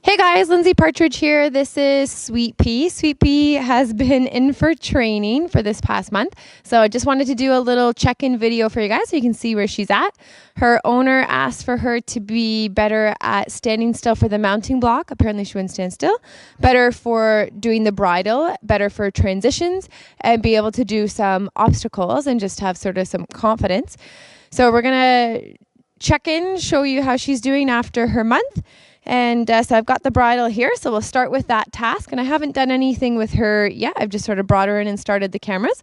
Hey guys, Lindsay Partridge here. This is Sweet Pea. Sweet Pea has been in for training for this past month. So I just wanted to do a little check-in video for you guys so you can see where she's at. Her owner asked for her to be better at standing still for the mounting block. Apparently she wouldn't stand still. Better for doing the bridle, better for transitions, and be able to do some obstacles and just have sort of some confidence. So we're going to check in, show you how she's doing after her month. And so I've got the bridle here, so we'll start with that task. And I haven't done anything with her yet. I've just sort of brought her in and started the cameras.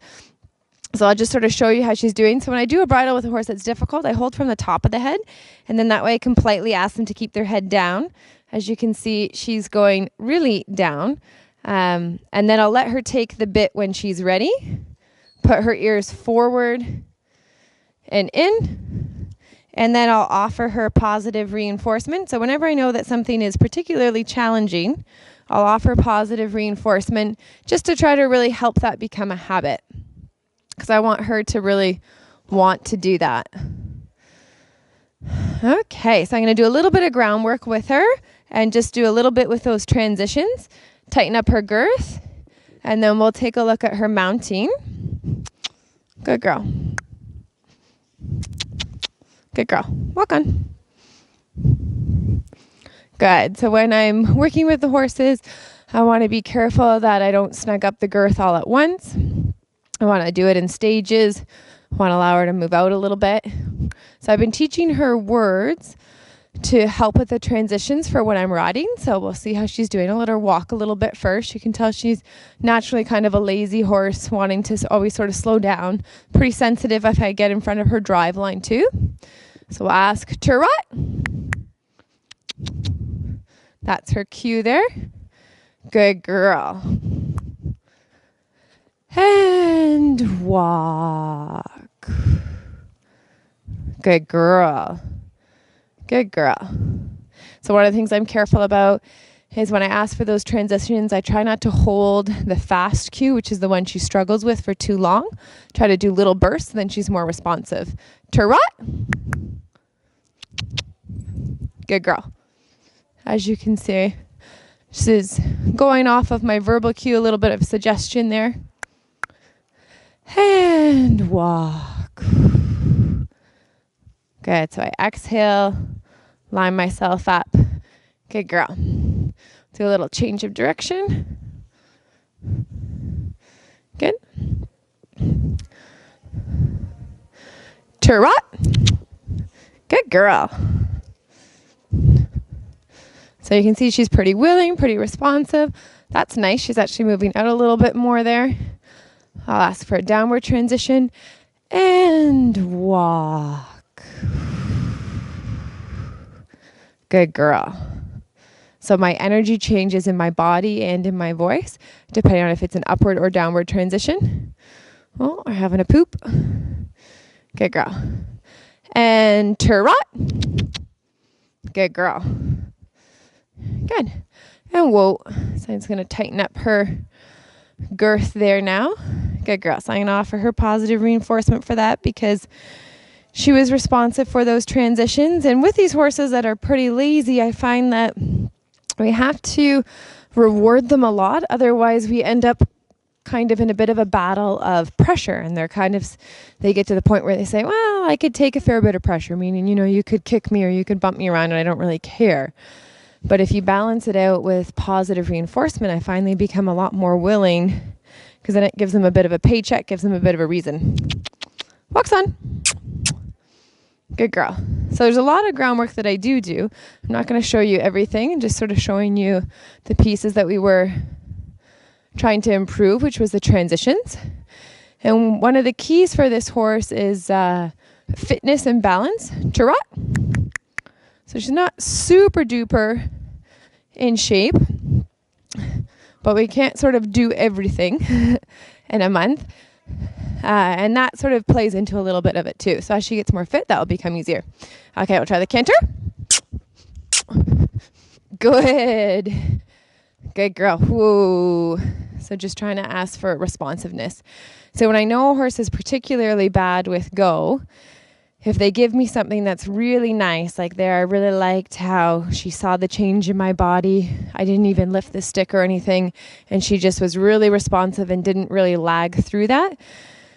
So I'll just sort of show you how she's doing. So when I do a bridle with a horse that's difficult, I hold from the top of the head. And then that way I can politely ask them to keep their head down. As you can see, she's going really down. And then I'll let her take the bit when she's ready. Put her ears forward and in. And then I'll offer her positive reinforcement. So whenever I know that something is particularly challenging, I'll offer positive reinforcement just to try to really help that become a habit. Because I want her to really want to do that. Okay, so I'm going to do a little bit of groundwork with her and just do a little bit with those transitions. Tighten up her girth. And then we'll take a look at her mounting. Good girl. Good girl. Walk on. Good. So when I'm working with the horses, I want to be careful that I don't snug up the girth all at once. I want to do it in stages. I want to allow her to move out a little bit. So I've been teaching her words to help with the transitions for when I'm riding. So we'll see how she's doing. I'll let her walk a little bit first. You can tell she's naturally kind of a lazy horse, wanting to always sort of slow down. Pretty sensitive if I get in front of her drive line too. So we'll ask trot. That's her cue there. Good girl. And walk. Good girl. Good girl. So one of the things I'm careful about is when I ask for those transitions, I try not to hold the fast cue, which is the one she struggles with, for too long. Try to do little bursts, then she's more responsive. Trot. Good girl. As you can see, she's going off of my verbal cue, a little bit of suggestion there. And walk. Good. So I exhale, line myself up. Good girl. Do a little change of direction. Good. Trot. Good girl. So you can see she's pretty willing, pretty responsive. That's nice. She's actually moving out a little bit more there. I'll ask for a downward transition and walk. Good girl. So my energy changes in my body and in my voice, depending on if it's an upward or downward transition. Oh, we're having a poop. Good girl. And trot. Good girl. Good. And whoa. So I'm just going to tighten up her girth there now. Good girl. So I'm going to offer her positive reinforcement for that because she was responsive for those transitions. And with these horses that are pretty lazy, I find that we have to reward them a lot. Otherwise, we end up kind of in a bit of a battle of pressure. And they get to the point where they say, well, I could take a fair bit of pressure, meaning, you could kick me or you could bump me around and I don't really care. But if you balance it out with positive reinforcement, I find they become a lot more willing because then it gives them a bit of a paycheck, gives them a bit of a reason. Walks on. Good girl. So there's a lot of groundwork that I do. I'm not going to show you everything, just sort of showing you the pieces that we were trying to improve, which was the transitions. And one of the keys for this horse is fitness and balance. Trot. So she's not super duper in shape, but we can't sort of do everything in a month. And that sort of plays into a little bit of it too. So as she gets more fit, that will become easier. Okay, we'll try the canter. Good. Good girl. Whoa. So just trying to ask for responsiveness. So when I know a horse is particularly bad with go, if they give me something that's really nice, like there, I really liked how she saw the change in my body. I didn't even lift the stick or anything, and she just was really responsive and didn't really lag through that.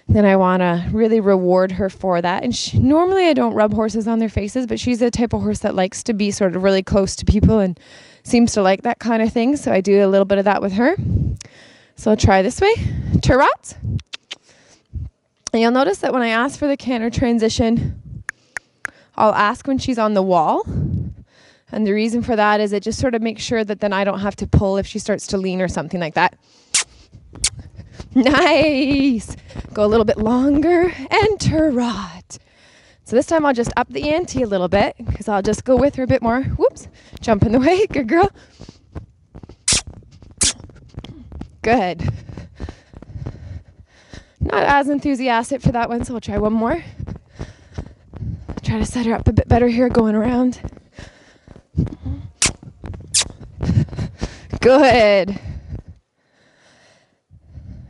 Then I want to really reward her for that. And normally I don't rub horses on their faces, but she's the type of horse that likes to be sort of really close to people and seems to like that kind of thing. So I do a little bit of that with her. So I'll try this way. Trot. And you'll notice that when I ask for the canter transition, I'll ask when she's on the wall. And the reason for that is it just sort of makes sure that then I don't have to pull if she starts to lean or something like that. Nice. Go a little bit longer and trot. So this time I'll just up the ante a little bit because I'll just go with her a bit more. Whoops. Jump in the way. Good girl. Good. Not as enthusiastic for that one, so we'll try one more. Try to set her up a bit better here going around. Good.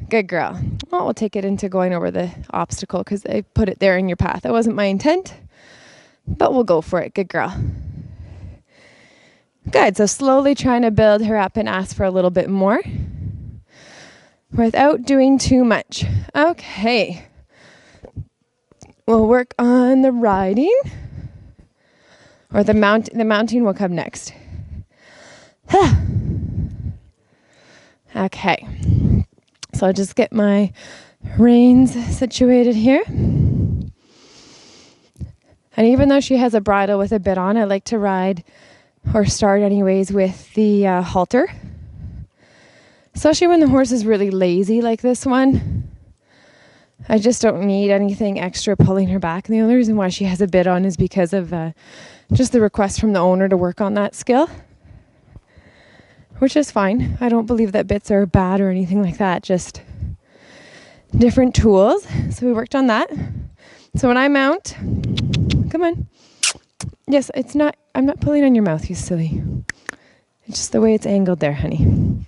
Good girl. Well, we'll take it into going over the obstacle because I put it there in your path. That wasn't my intent, but we'll go for it. Good girl. Good. So slowly trying to build her up and ask for a little bit more without doing too much. Okay. We'll work on the riding, or the mounting will come next. Okay. So I'll just get my reins situated here. And even though she has a bridle with a bit on, I like to ride, or start anyways, with the halter. Especially when the horse is really lazy like this one. I just don't need anything extra pulling her back. And the only reason why she has a bit on is because of just the request from the owner to work on that skill. Which is fine. I don't believe that bits are bad or anything like that. Just different tools. So we worked on that. So when I mount, come on. Yes, I'm not pulling on your mouth, you silly. It's just the way it's angled there, honey.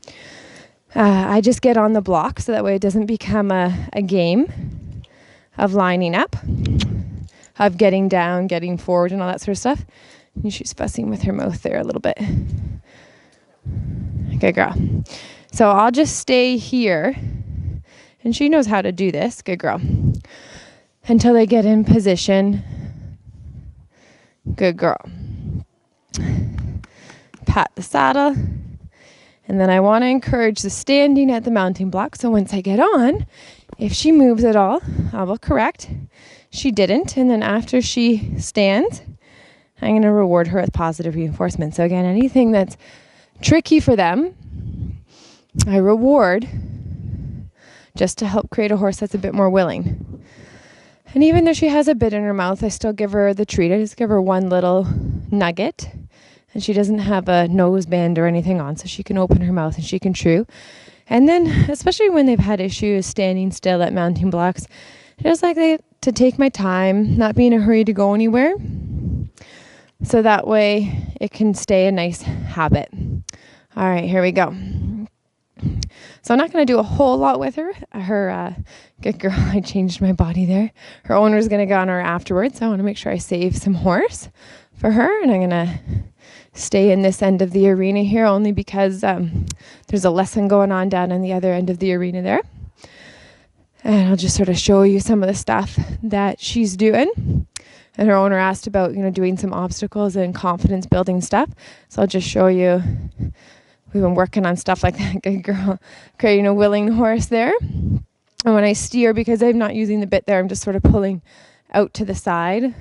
I just get on the block so that way it doesn't become a game of lining up, of getting down, getting forward, and all that sort of stuff. And she's fussing with her mouth there a little bit. Good girl. So I'll just stay here, and she knows how to do this. Good girl. Until they get in position. Good girl. Pat the saddle. And then I want to encourage the standing at the mounting block. So once I get on, if she moves at all, I will correct. She didn't. And then after she stands, I'm going to reward her with positive reinforcement. So again, anything that's tricky for them, I reward just to help create a horse that's a bit more willing. And even though she has a bit in her mouth, I still give her the treat. I just give her one little nugget. And she doesn't have a noseband or anything on, so she can open her mouth and she can chew. And then, especially when they've had issues standing still at mounting blocks, I just like to take my time, not be in a hurry to go anywhere. So that way it can stay a nice habit. All right, here we go. So I'm not going to do a whole lot with her. Good girl, I changed my body there. Her owner's going to go on her afterwards. So I want to make sure I save some horse for her. And I'm going to stay in this end of the arena here only because there's a lesson going on down on the other end of the arena there. And I'll just sort of show you some of the stuff that she's doing. And her owner asked about, doing some obstacles and confidence building stuff. So I'll just show you. We've been working on stuff like that. Good girl. Creating a willing horse there. And when I steer, because I'm not using the bit there, I'm just sort of pulling out to the side.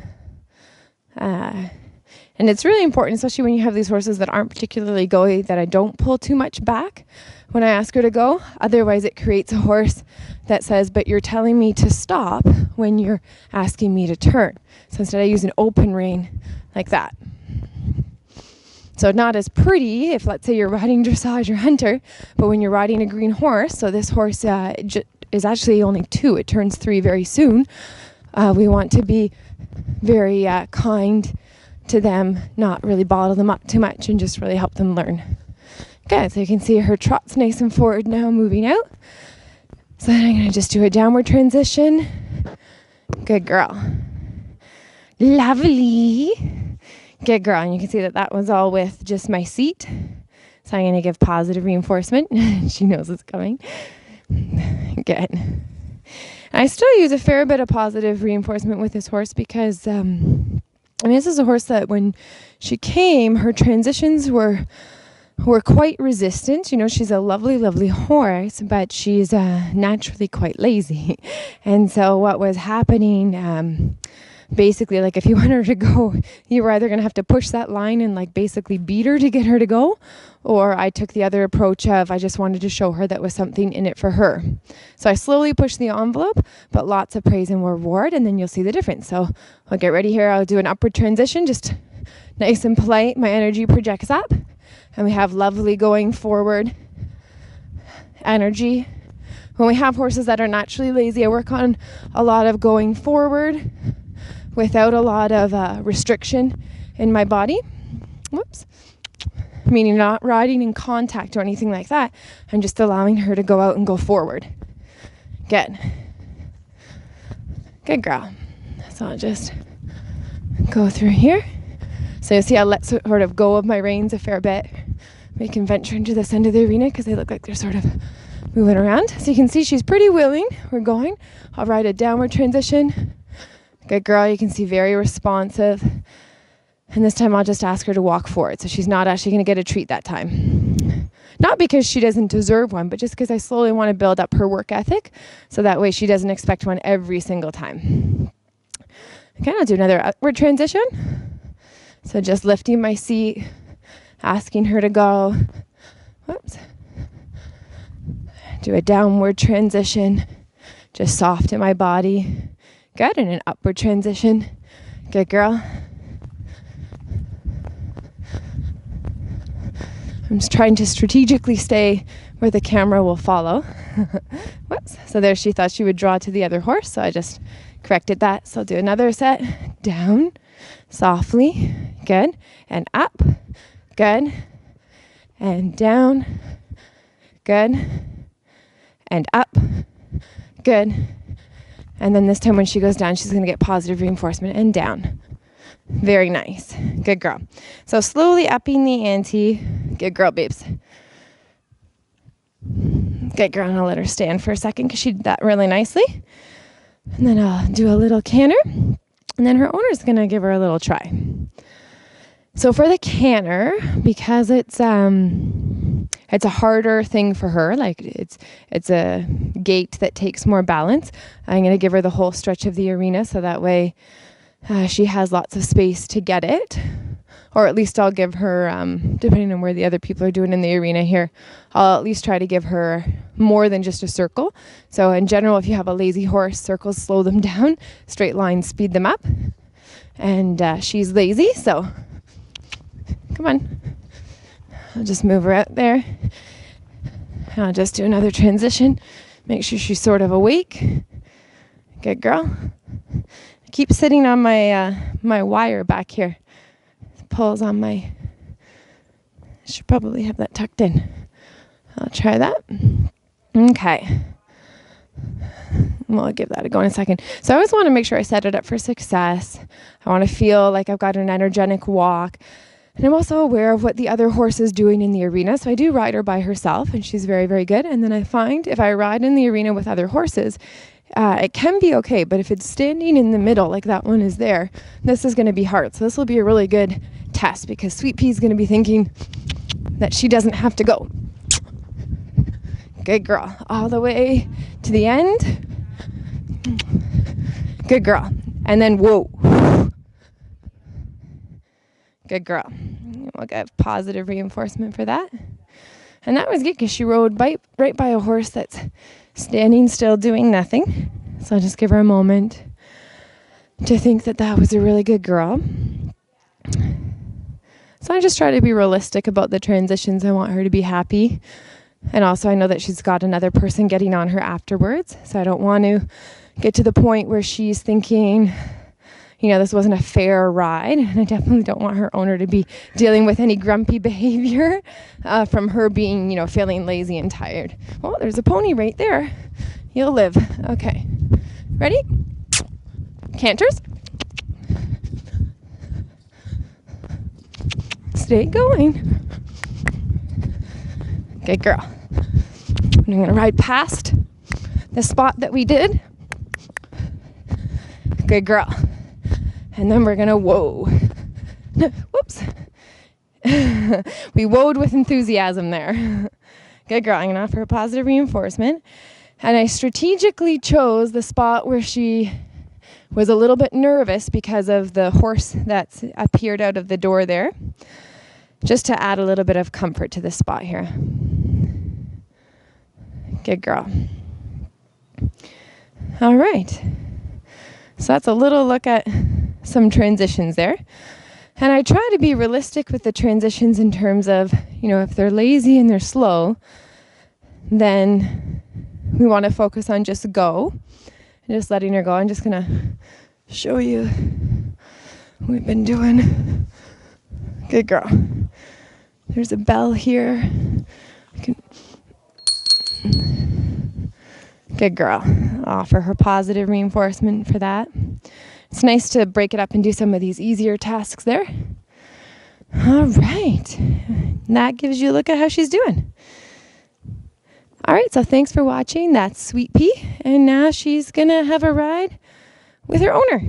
And it's really important, especially when you have these horses that aren't particularly go-y, that I don't pull too much back when I ask her to go. Otherwise, it creates a horse that says, but you're telling me to stop when you're asking me to turn. So instead I use an open rein like that. So not as pretty if, let's say, you're riding dressage or hunter, but when you're riding a green horse, so this horse is actually only 2. It turns 3 very soon. We want to be very kind to them, not really bottle them up too much and just really help them learn. Good, so you can see her trot's nice and forward now, moving out. So then I'm going to just do a downward transition. Good girl. Lovely. Good girl. And you can see that that was all with just my seat. So I'm going to give positive reinforcement. She knows it's coming. Good. And I still use a fair bit of positive reinforcement with this horse because, this is a horse that when she came, her transitions were quite resistant. You know, she's a lovely, lovely horse, but she's naturally quite lazy. And so what was happening, basically, like if you want her to go, you were either going to have to push that line and like basically beat her to get her to go, or I took the other approach of I just wanted to show her that was something in it for her. So I slowly pushed the envelope, but lots of praise and reward, and then you'll see the difference. So I'll get ready here. I'll do an upward transition, just nice and polite. My energy projects up, and we have lovely going forward energy. When we have horses that are naturally lazy, I work on a lot of going forward without a lot of restriction in my body. Whoops. Meaning not riding in contact or anything like that. I'm just allowing her to go out and go forward. Good. Good girl. So I'll just go through here. So you'll see I let sort of go of my reins a fair bit. We can venture into this end of the arena because they look like they're sort of moving around. So you can see she's pretty willing. We're going. I'll ride a downward transition. Good girl. You can see very responsive. And this time I'll just ask her to walk forward. So she's not actually going to get a treat that time. Not because she doesn't deserve one, but just because I slowly want to build up her work ethic. So that way she doesn't expect one every single time. Okay, I'll do another upward transition. So just lifting my seat, asking her to go. Whoops. Do a downward transition. Just soft in my body. Good, and an upward transition. Good girl. I'm just trying to strategically stay where the camera will follow. Whoops. So there she thought she would draw to the other horse, so I just corrected that. So I'll do another set. Down, softly. Good. And up. Good. And down. Good. And up. Good. And then this time when she goes down, she's going to get positive reinforcement and down. Very nice. Good girl. So slowly upping the ante. Good girl, babes. Good girl. And I'll let her stand for a second because she did that really nicely. And then I'll do a little canter. And then her owner's going to give her a little try. So for the canter, because it's a harder thing for her, like it's a gait that takes more balance, I'm going to give her the whole stretch of the arena so that way she has lots of space to get it. Or at least I'll give her, depending on where the other people are doing in the arena here, I'll at least try to give her more than just a circle. So in general, if you have a lazy horse, circles slow them down, straight lines speed them up. And she's lazy, so come on. I'll just move her out there. I'll just do another transition. Make sure she's sort of awake. Good girl. I keep sitting on my wire back here. It pulls on my... I should probably have that tucked in. I'll try that. Okay. We'll give that a go in a second. So I always want to make sure I set it up for success. I want to feel like I've got an energetic walk. And I'm also aware of what the other horse is doing in the arena. So I do ride her by herself, and she's very, very good. And then I find if I ride in the arena with other horses, it can be okay. But if it's standing in the middle, like that one is there, this is going to be hard. So this will be a really good test because Sweet Pea is going to be thinking that she doesn't have to go. Good girl. All the way to the end. Good girl. And then, whoa. Good girl. We'll get positive reinforcement for that. And that was good because she rode right by a horse that's standing still doing nothing. So I'll just give her a moment to think that that was a really good girl. So I just try to be realistic about the transitions. I want her to be happy. And also I know that she's got another person getting on her afterwards. So I don't want to get to the point where she's thinking, you know, this wasn't a fair ride. And I definitely don't want her owner to be dealing with any grumpy behavior from her being, you know, feeling lazy and tired. Oh, there's a pony right there. You'll live. Okay. Ready? Canters. Stay going. Good girl. I'm going to ride past the spot that we did. Good girl. And then we're going to whoa. Whoops. We whoaed with enthusiasm there. Good girl. I'm going to offer a positive reinforcement. And I strategically chose the spot where she was a little bit nervous because of the horse that's appeared out of the door there, just to add a little bit of comfort to this spot here. Good girl. All right. So that's a little look at some transitions there. And I try to be realistic with the transitions in terms of, if they're lazy and they're slow, then we want to focus on just go. Just letting her go. I'm just going to show you what we've been doing. Good girl. There's a bell here. Good girl. I'll offer her positive reinforcement for that. It's nice to break it up and do some of these easier tasks there. All right. That gives you a look at how she's doing. All right, so thanks for watching. That's Sweet Pea, and now she's going to have a ride with her owner.